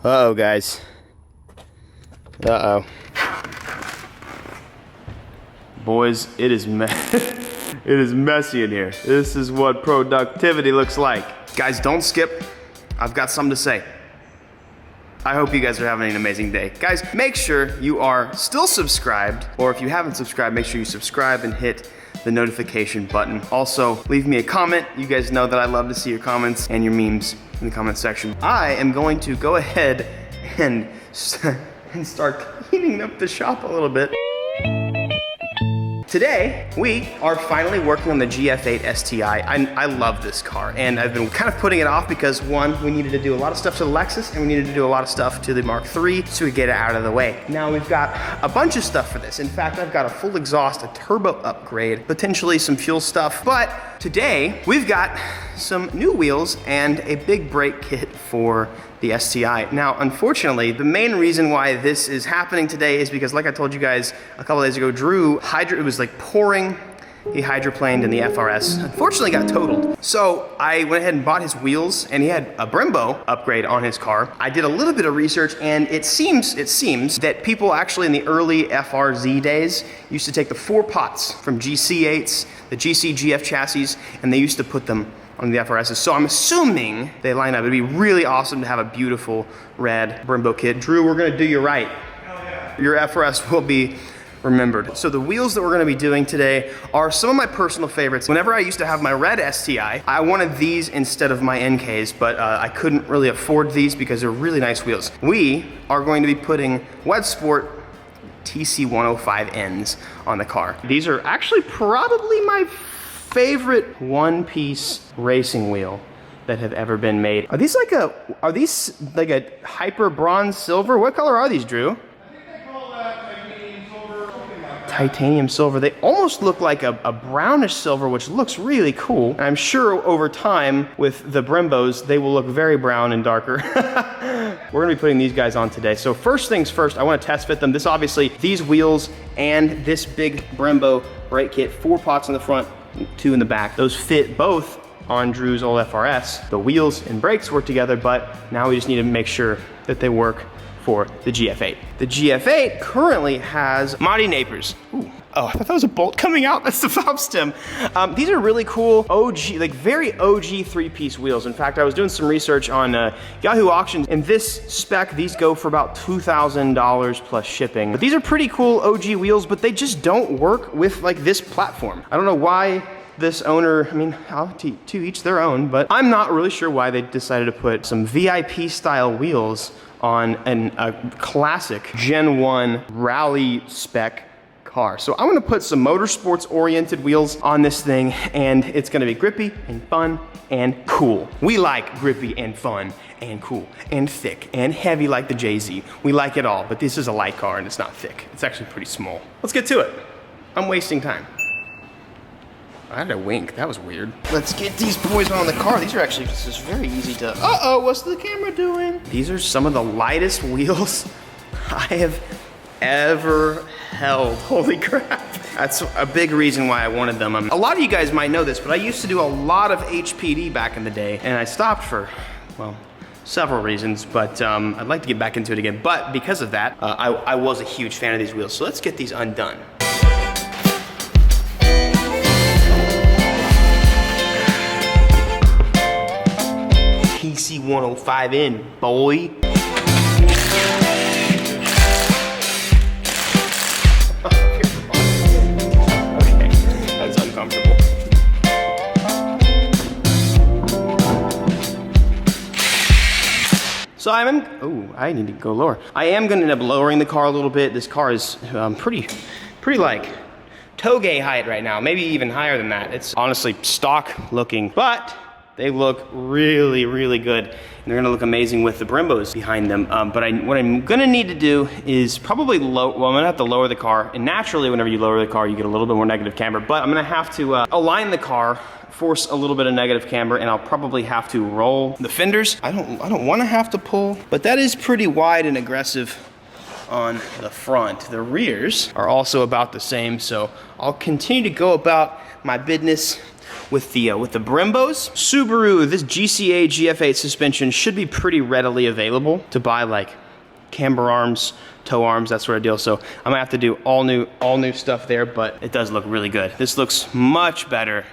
Uh-oh, guys. Uh-oh. Boys, it is it is messy in here. This is what productivity looks like. Guys, don't skip. I've got something to say. I hope you guys are having an amazing day. Guys, make sure you are still subscribed, or if you haven't subscribed, make sure you subscribe and hit the notification button. Also, leave me a comment. You guys know that I love to see your comments and your memes in the comment section. I am going to go ahead and start cleaning up the shop a little bit. Today, we are finally working on the GF8 STi. I love this car, and I've been kind of putting it off because one, we needed to do a lot of stuff to the Lexus, and we needed to do a lot of stuff to the Mark III so we get it out of the way. Now we've got a bunch of stuff for this. In fact, I've got a full exhaust, a turbo upgrade, potentially some fuel stuff, but today, we've got some new wheels and a big brake kit for the STi. Now, unfortunately, the main reason why this is happening today is because, like I told you guys a couple days ago, Drew, it was like pouring. He hydroplaned in the FRS. Unfortunately got totaled. So I went ahead and bought his wheels, and he had a Brembo upgrade on his car. I did a little bit of research, and it seems that people actually in the early FRZ days used to take the 4 pots from GC8s, the GC GF chassis, and they used to put them on the FRSs. So I'm assuming they line up. It'd be really awesome to have a beautiful red Brembo kit. Drew, we're gonna do you right. Hell yeah. Your FRS will be remembered. So the wheels that we're gonna be doing today are some of my personal favorites. Whenever I used to have my red STi, I wanted these instead of my NKs, but I couldn't really afford these because they're really nice wheels. We are going to be putting Wet Sport TC105Ns on the car. These are actually probably my favorite one-piece racing wheel that have ever been made. Are these like a hyper bronze silver? What color are these, Drew? I think they call that titanium silver, something like that. Titanium silver. They almost look like a brownish silver, which looks really cool. And I'm sure over time with the Brembos, they will look very brown and darker. We're gonna be putting these guys on today. So first things first, I wanna test fit them. These wheels and this big Brembo brake kit, 4 pots in the front, 2 in the back. Those fit both on Drew's old FRS. The wheels and brakes work together, but now we just need to make sure that they work for the GF8. The GF8 currently has Mighty Napers. Ooh. Oh, I thought that was a bolt coming out. That's the fob stem. These are really cool OG, like very OG 3-piece wheels. In fact, I was doing some research on Yahoo Auctions, and this spec, these go for about $2,000 plus shipping. But these are pretty cool OG wheels, but they just don't work with like this platform. I don't know why this owner, I mean, to each their own, but I'm not really sure why they decided to put some VIP style wheels on a classic Gen 1 rally spec car. So I'm gonna put some motorsports oriented wheels on this thing, and it's gonna be grippy and fun and cool. We like grippy and fun and cool and thick and heavy like the JZ. We like it all, but this is a light car and it's not thick. It's actually pretty small. Let's get to it. I'm wasting time. I had to wink, that was weird. Let's get these boys on the car. These are actually just very easy to, uh-oh, what's the camera doing? These are some of the lightest wheels I have ever held. Holy crap. That's a big reason why I wanted them. A lot of you guys might know this, but I used to do a lot of HPD back in the day, and I stopped for, well, several reasons, but I'd like to get back into it again. But because of that, I was a huge fan of these wheels. So let's get these undone. TC105N, boy. Okay, that's uncomfortable. So I need to go lower. I am gonna end up lowering the car a little bit. This car is pretty like toge height right now, maybe even higher than that. It's honestly stock looking, but they look really, really good. And they're gonna look amazing with the Brembos behind them. But what I'm gonna need to do is probably I'm gonna have to lower the car. And naturally, whenever you lower the car, you get a little bit more negative camber. But I'm gonna have to align the car, force a little bit of negative camber, and I'll probably have to roll the fenders. I don't wanna have to pull, but that is pretty wide and aggressive on the front. The rears are also about the same, so I'll continue to go about my business with the Brembos. Subaru, this GCA GF8 suspension should be pretty readily available to buy, like camber arms, toe arms, that sort of deal. So I'm gonna have to do all new stuff there, but it does look really good. This looks much better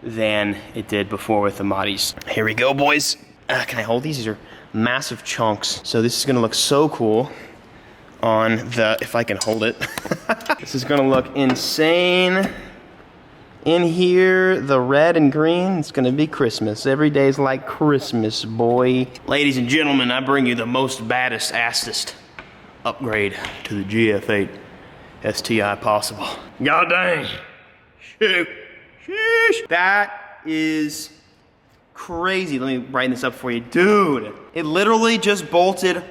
than it did before with the Modis. Here we go, boys. Can I hold these? These are massive chunks. So this is gonna look so cool on the, if I can hold it. This is gonna look insane. In here, the red and green, it's gonna be Christmas. Every day's like Christmas, boy. Ladies and gentlemen, I bring you the most baddest, assest upgrade to the GF8 STi possible. God dang. Shoot. Sheesh. That is crazy. Let me brighten this up for you. Dude, it literally just bolted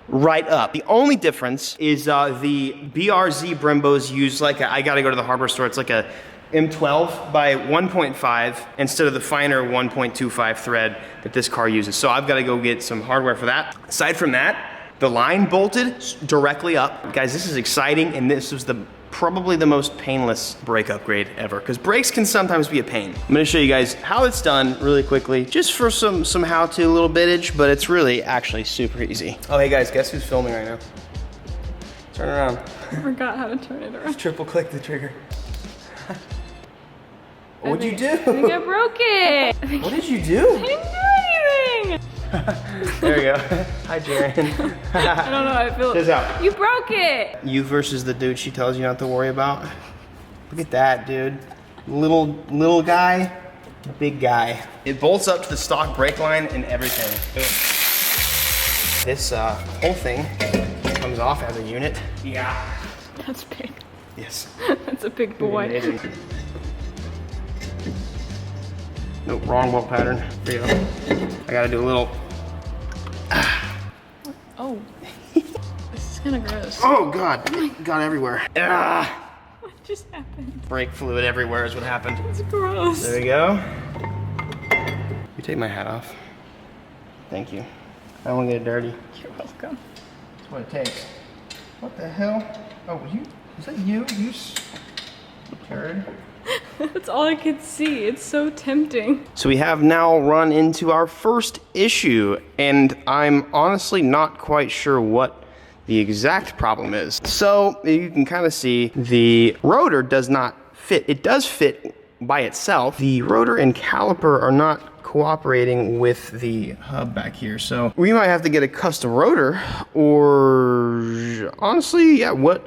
right up. The only difference is the BRZ Brembos use like I gotta go to the hardware store. It's like a M12 by 1.5 instead of the finer 1.25 thread that this car uses. So I've got to go get some hardware for that. Aside from that, the line bolted directly up. Guys, this is exciting, and this was probably the most painless brake upgrade ever, because brakes can sometimes be a pain. I'm gonna show you guys how it's done really quickly, just for some how-to little bittage, but it's really actually super easy. Oh, hey guys, guess who's filming right now? Turn around. I forgot how to turn it around. Just triple click the trigger. What'd you do? I think I broke it. What did you do? I didn't do anything. There we go. Hi, Jaren. I don't know, I feel Cheers out. You broke it. You versus the dude she tells you not to worry about. Look at that, dude. Little guy, big guy. It bolts up to the stock brake line and everything. This whole thing comes off as a unit. Yeah. That's big. Yes. That's a big boy. Amazing. Nope, wrong bolt pattern. There you go. I gotta do a little. Oh. This is kind of gross. Oh God, it got everywhere. What just happened? Brake fluid everywhere is what happened. It's gross. There we go. You take my hat off. Thank you. I don't want to get it dirty. You're welcome. That's what it takes. What the hell? Oh, is that you? You turd. That's all I could see. It's so tempting. So we have now run into our first issue, and I'm honestly not quite sure what the exact problem is. So you can kind of see the rotor does not fit. It does fit by itself. The rotor and caliper are not cooperating with the hub back here. So we might have to get a custom rotor, or honestly, yeah, what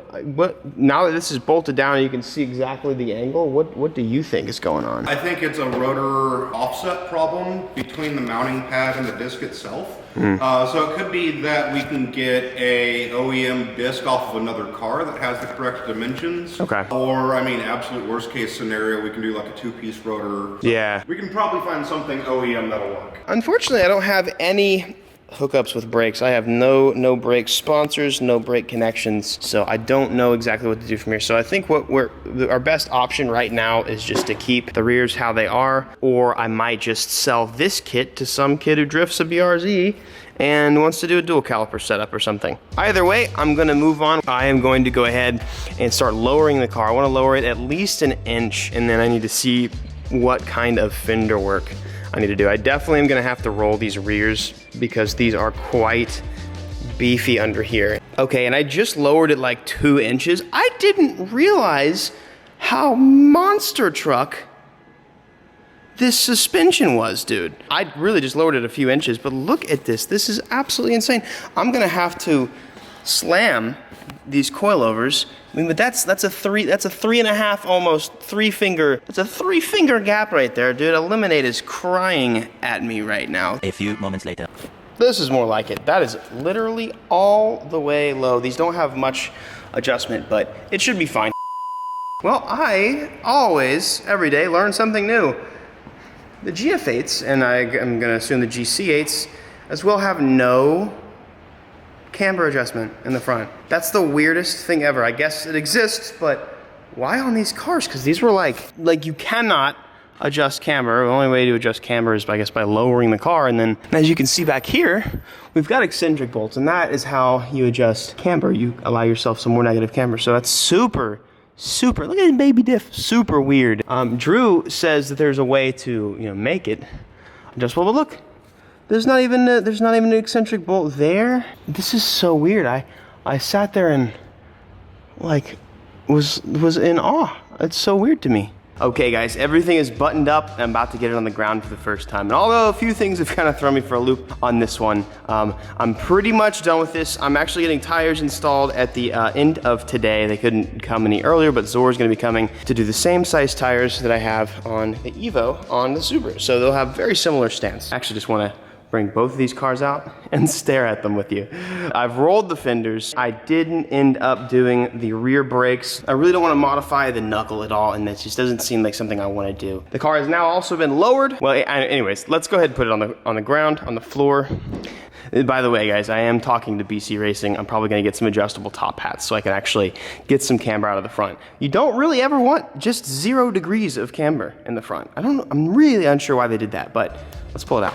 now that this is bolted down, you can see exactly the angle. What do you think is going on? I think it's a rotor offset problem between the mounting pad and the disc itself. So it could be that we can get a OEM disc off of another car that has the correct dimensions. Okay. Or, I mean, absolute worst case scenario, we can do like a two-piece rotor. Yeah. We can probably find something OEM that'll work. Unfortunately, I don't have any hookups with brakes. I have no brake sponsors, no brake connections, so I don't know exactly what to do from here. So I think our best option right now is just to keep the rears how they are, or I might just sell this kit to some kid who drifts a BRZ and wants to do a dual caliper setup or something. Either way, I'm gonna move on. I am going to go ahead and start lowering the car. I wanna lower it at least an inch, and then I need to see what kind of fender work I need to do. I definitely am gonna have to roll these rears because these are quite beefy under here. Okay, and I just lowered it like 2 inches. I didn't realize how monster truck this suspension was, dude. I really just lowered it a few inches, but look at this. This is absolutely insane. I'm gonna have to slam these coilovers. I mean, but that's a 3.5, almost 3 finger. That's a 3 finger gap right there, dude. Eliminate is crying at me right now. A few moments later. This is more like it. That is literally all the way low. These don't have much adjustment, but it should be fine. Well, I always, every day, learn something new. The GF8s, and I'm gonna assume the GC8s, as well have no camber adjustment in the front. That's the weirdest thing ever. I guess it exists, but why on these cars? Because these were like you cannot adjust camber. The only way to adjust camber is, I guess, by lowering the car. And then, as you can see back here, we've got eccentric bolts, and that is how you adjust camber. You allow yourself some more negative camber. So that's super Super, look at his baby diff, super weird. Drew says that there's a way to, make it adjustable, but look, there's not even an eccentric bolt there. This is so weird. I sat there and like was in awe. It's so weird to me. Okay guys, everything is buttoned up. I'm about to get it on the ground for the first time. And although a few things have kind of thrown me for a loop on this one, I'm pretty much done with this. I'm actually getting tires installed at the end of today. They couldn't come any earlier, but Zor's gonna be coming to do the same size tires that I have on the Evo on the Subaru. So they'll have very similar stance. I actually just wanna bring both of these cars out and stare at them with you. I've rolled the fenders. I didn't end up doing the rear brakes. I really don't want to modify the knuckle at all, and it just doesn't seem like something I want to do. The car has now also been lowered. Well, anyways, let's go ahead and put it on the ground, on the floor. By the way, guys, I am talking to BC Racing. I'm probably gonna get some adjustable top hats so I can actually get some camber out of the front. You don't really ever want just 0 degrees of camber in the front. I'm really unsure why they did that, but let's pull it out.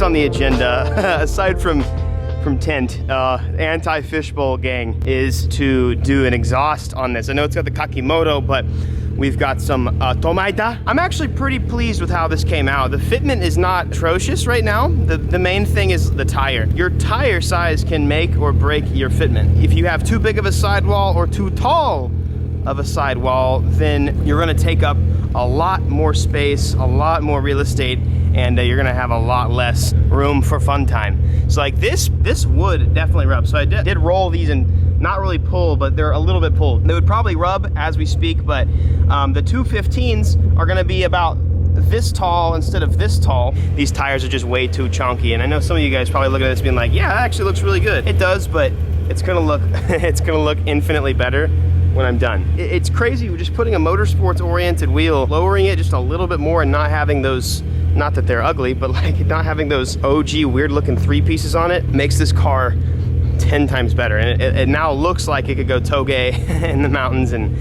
On the agenda, aside from tint, anti-fishbowl gang, is to do an exhaust on this. I know it's got the Kakimoto, but we've got some Tomaida. I'm actually pretty pleased with how this came out. The fitment is not atrocious right now. The main thing is the tire. Your tire size can make or break your fitment. If you have too big of a sidewall or too tall of a sidewall, then you're gonna take up a lot more space, a lot more real estate, and you're gonna have a lot less room for fun time. So like this would definitely rub. So I did roll these and not really pull, but they're a little bit pulled. They would probably rub as we speak, but the 215s are gonna be about this tall instead of this tall. These tires are just way too chunky, and I know some of you guys probably looking at this being like, yeah, that actually looks really good. It does, but it's gonna look infinitely better when I'm done. It's crazy, we're just putting a motorsports oriented wheel, lowering it just a little bit more and not having those, not that they're ugly, but like not having those OG weird looking 3 pieces on it makes this car 10 times better. And it now looks like it could go toge in the mountains and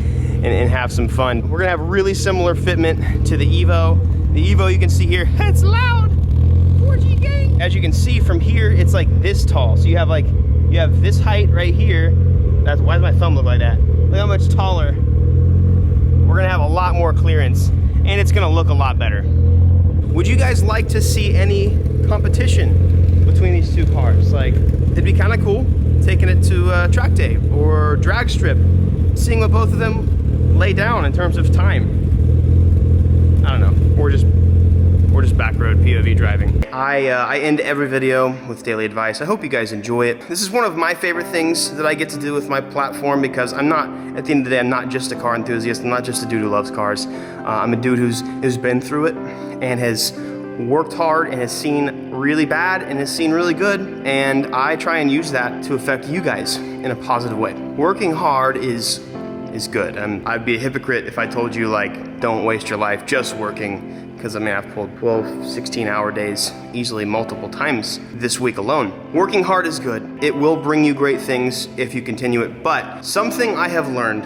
have some fun. We're gonna have really similar fitment to the Evo. The Evo, you can see here, it's loud, 4G gang. As you can see from here, it's like this tall. So you have this height right here. Why does my thumb look like that? Look how much taller. We're gonna have a lot more clearance and it's gonna look a lot better. Would you guys like to see any competition between these two cars? Like, it'd be kind of cool taking it to track day or drag strip, seeing what both of them lay down in terms of time. I don't know, or just back road POV driving. I end every video with daily advice. I hope you guys enjoy it. This is one of my favorite things that I get to do with my platform because at the end of the day, I'm not just a car enthusiast. I'm not just a dude who loves cars. I'm a dude who's been through it and has worked hard and has seen really bad and has seen really good, and I try and use that to affect you guys in a positive way. Working hard is good. I'd be a hypocrite if I told you like don't waste your life just working, because I mean I've pulled 12, 16-hour days easily multiple times this week alone. Working hard is good. It will bring you great things if you continue it, but something I have learned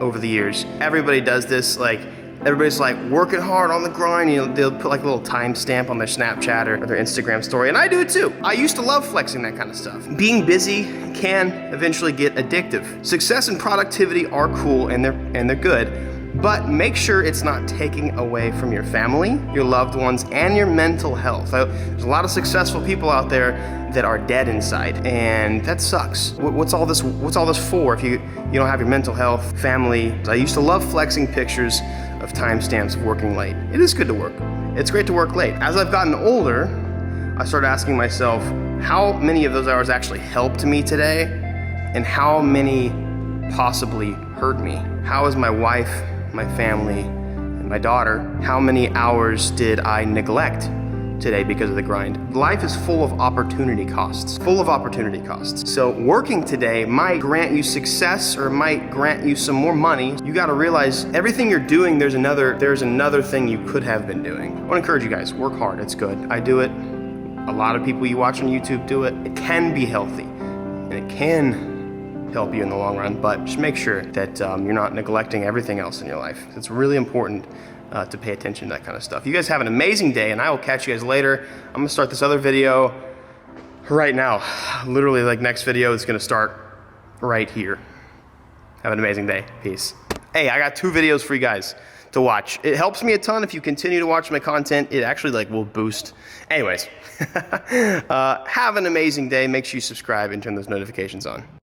over the years, everybody does this, like everybody's like working hard on the grind, you know, they'll put like a little timestamp on their Snapchat or their Instagram story, and I do it too. I used to love flexing that kind of stuff. Being busy can eventually get addictive. Success and productivity are cool and they're good, but make sure it's not taking away from your family, your loved ones, and your mental health. There's a lot of successful people out there that are dead inside, and that sucks. What's all this for if you don't have your mental health, family? I used to love flexing pictures of timestamps of working late. It is good to work. It's great to work late. As I've gotten older, I started asking myself, how many of those hours actually helped me today, and how many possibly hurt me? How is my wife, my family, and my daughter, how many hours did I neglect today because of the grind? Life is full of opportunity costs, full of opportunity costs. So working today might grant you success or might grant you some more money. You gotta realize everything you're doing, there's another thing you could have been doing. I wanna encourage you guys, work hard, it's good. I do it. A lot of people you watch on YouTube do it. It can be healthy and it can help you in the long run, but just make sure that you're not neglecting everything else in your life. It's really important to pay attention to that kind of stuff. You guys have an amazing day, and I will catch you guys later. I'm gonna start this other video right now. Literally, like, next video is gonna start right here. Have an amazing day. Peace. Hey, I got 2 videos for you guys to watch. It helps me a ton if you continue to watch my content. It actually will boost. Anyways, have an amazing day. Make sure you subscribe and turn those notifications on.